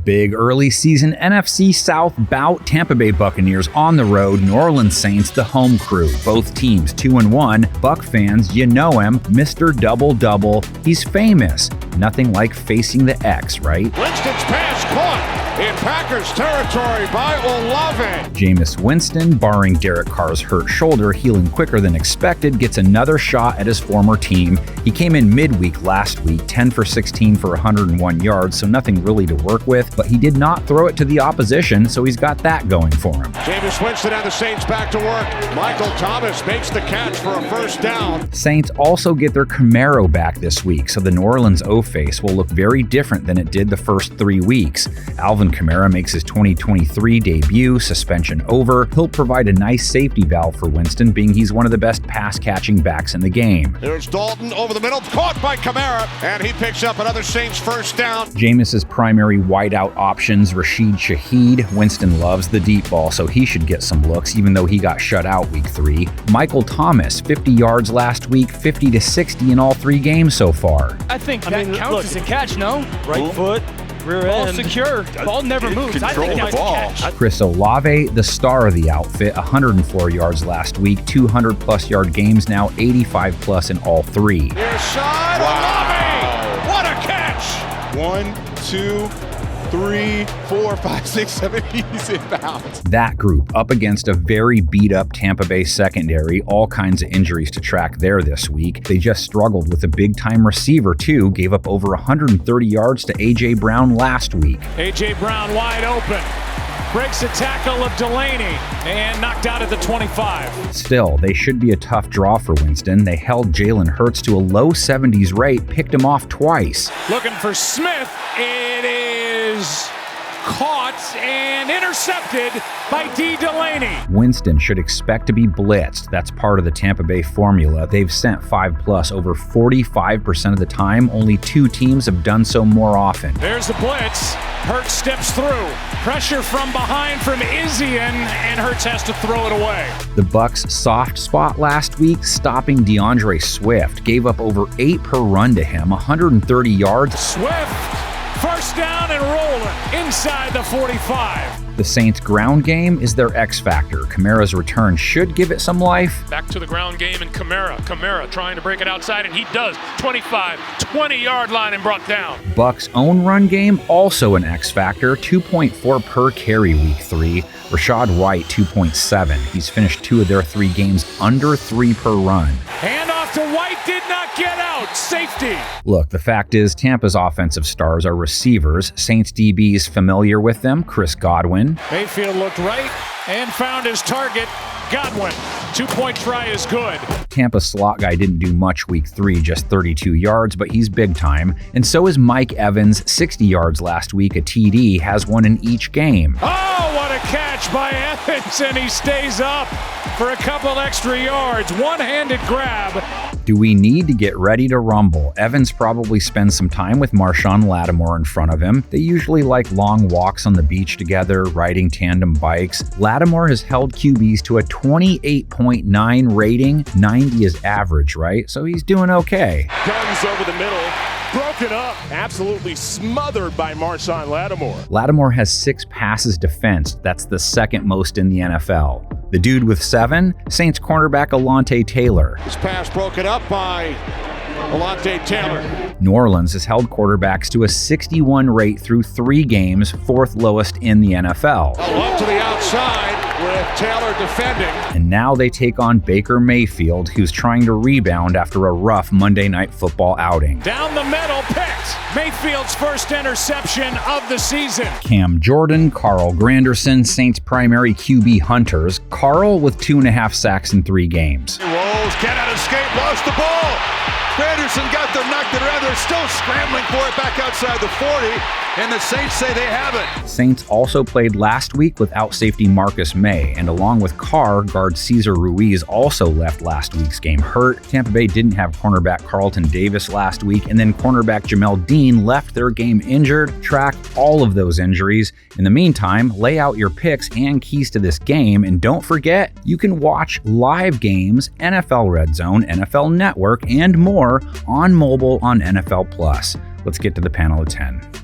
Big early season NFC South bout. Tampa Bay Buccaneers on the road. New Orleans Saints, the home crew. Both teams 2-1. Buck fans, you know him, Mr. Double-Double. He's famous. Nothing like facing the X, right? Winston's pass caught in Packers territory by Olave. Jameis Winston, barring Derek Carr's hurt shoulder healing quicker than expected, gets another shot at his former team. He came in midweek last week, 10 for 16 for 101 yards, so nothing really to work with, but he did not throw it to the opposition, so he's got that going for him. Jameis Winston and the Saints back to work. Michael Thomas makes the catch for a first down. Saints also get their Camaro back this week, so the New Orleans O-face will look very different than it did the first 3 weeks. Alvin Kamara makes his 2023 debut, suspension over. He'll provide a nice safety valve for Winston, being he's one of the best pass-catching backs in the game. There's Dalton over the middle, caught by Kamara, and he picks up another Saints first down. Jameis's primary wideout options, Rashid Shaheed. Winston loves the deep ball, so he should get some looks, even though he got shut out week 3. Michael Thomas, 50 yards last week, 50 to 60 in all 3 games so far. I think that counts as a catch, no? Right foot. Rear ball end. Secure. Ball never moves. I think that's a catch. Chris Olave, the star of the outfit, 104 yards last week, 200-plus yard games now, 85-plus in all 3. Near side, Olave! What a catch! 1, 2, 3, 4, 5, 6, 7, he's inbounds. That group up against a very beat-up Tampa Bay secondary, all kinds of injuries to track there this week. They just struggled with a big-time receiver, too, gave up over 130 yards to A.J. Brown last week. A.J. Brown wide open. Breaks a tackle of Delaney and knocked out at the 25. Still, they should be a tough draw for Winston. They held Jalen Hurts to a low 70s rate, picked him off twice. Looking for Smith. It is caught and intercepted by D. Delaney. Winston should expect to be blitzed. That's part of the Tampa Bay formula. They've sent 5+ over 45% of the time. Only 2 teams have done so more often. There's the blitz. Hurts steps through. Pressure from behind from Izzian, and Hurts has to throw it away. The Bucs' soft spot last week, stopping DeAndre Swift, gave up over 8 per run to him, 130 yards. Swift, first down and rolling inside the 45. The Saints' ground game is their X factor. Kamara's return should give it some life. Back to the ground game and Kamara trying to break it outside, and he does. 25, 20-yard line and brought down. Bucs' own run game, also an X factor, 2.4 per carry week 3. Rashad White, 2.7. He's finished 2 of their 3 games under 3 per run. Handoff to White, did not get out. Safety. Look, the fact is Tampa's offensive stars are receivers. Saints DBs familiar with them, Chris Godwin. Mayfield looked right and found his target, Godwin. 2-point try is good. Tampa's slot guy didn't do much week 3, just 32 yards, but he's big time. And so is Mike Evans, 60 yards last week, a TD, has one in each game. Oh, what a catch by Evans, and he stays up for a couple extra yards. One-handed grab. Do we need to get ready to rumble? Evans probably spends some time with Marshawn Lattimore in front of him. They usually like long walks on the beach together, riding tandem bikes. Lattimore has held QBs to a 28.9 rating. 90 is average, right? So he's doing okay. Guns over the middle. Broken up, absolutely smothered by Marshawn Lattimore. Lattimore has 6 passes defensed. That's the second most in the NFL. The dude with 7, Saints cornerback Alontae Taylor. His pass broken up by Alontae Taylor. New Orleans has held quarterbacks to a 61 rate through 3 games, 4th lowest in the NFL. Up to the outside with Taylor defending. And now they take on Baker Mayfield, who's trying to rebound after a rough Monday Night Football outing. Down the middle, picked. Mayfield's first interception of the season. Cam Jordan, Carl Granderson, Saints' primary QB hunters. Carl with 2.5 sacks in 3 games. Rolls, cannot escape, lost the ball. Granderson got there, knocked it around. They're still scrambling for it back outside the 40, and the Saints say they have it. Saints also played last week without safety Marcus May, and along with Carr, guard Cesar Ruiz also left last week's game hurt. Tampa Bay didn't have cornerback Carlton Davis last week, and then cornerback Jamel Dean left their game injured. Track all of those injuries. In the meantime, lay out your picks and keys to this game, and don't forget, you can watch live games, NFL RedZone, NFL Network, and more on mobile on NFL Plus. Let's get to the panel of 10.